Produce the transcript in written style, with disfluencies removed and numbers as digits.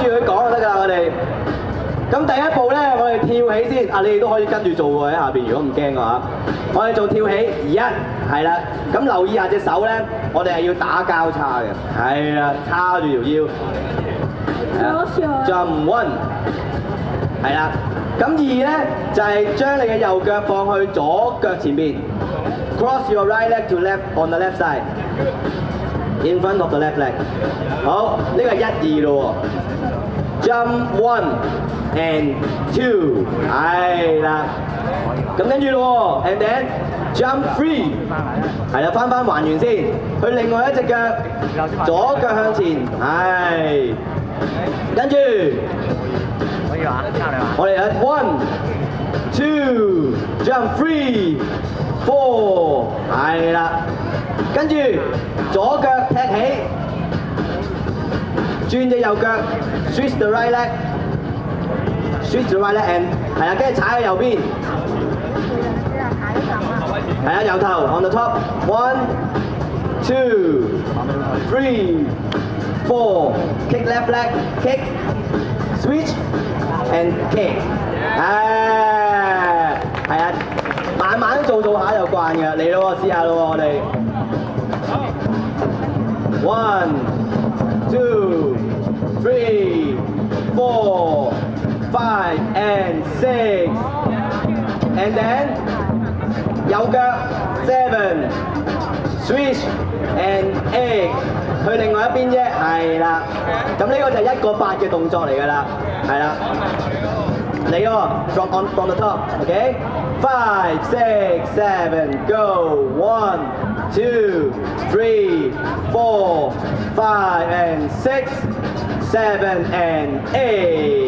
住佢講就得㗎啦，我哋。咁第一步咧，我哋跳起先，你哋都可以跟住做喎喺下邊，如果唔驚嘅話，我哋做跳起一，係啦，咁留意下隻手咧，我哋係要打交叉嘅，係啦，叉住條腰。Jump one， 係啦，咁二咧就係將你嘅右腳放去左腳前邊 ，cross your right leg to left on the left side，in front of the left leg。好，呢個係一二咯喎 ，Jump one and two， 係啦，咁跟住咯喎 ，and then jump three， 係啦，翻還原先，去另外一隻腳，左腳向前，係。跟住，可以話，我哋係 one two jump three four 係啦，跟住左腳踢起，轉隻右腳 switch the right leg，switch the right leg and 係啦，跟住踩喺右邊，係啊，由頭 on the top one two three。4 kick left leg kick switch and kick， 係啊，慢慢做下就慣嘅，嚟咯喎，試下咯喎，我哋 1 2 3 4 5 and 6 and then 右腳 7 switch and 8。去另外一邊啫，係啦。咁呢個就係1個8嘅動作嚟㗎啦，係啦。嚟咯 ，from the top，OK？ 5 6 7 go 1 2 3 4 5 and 6 7 and 8。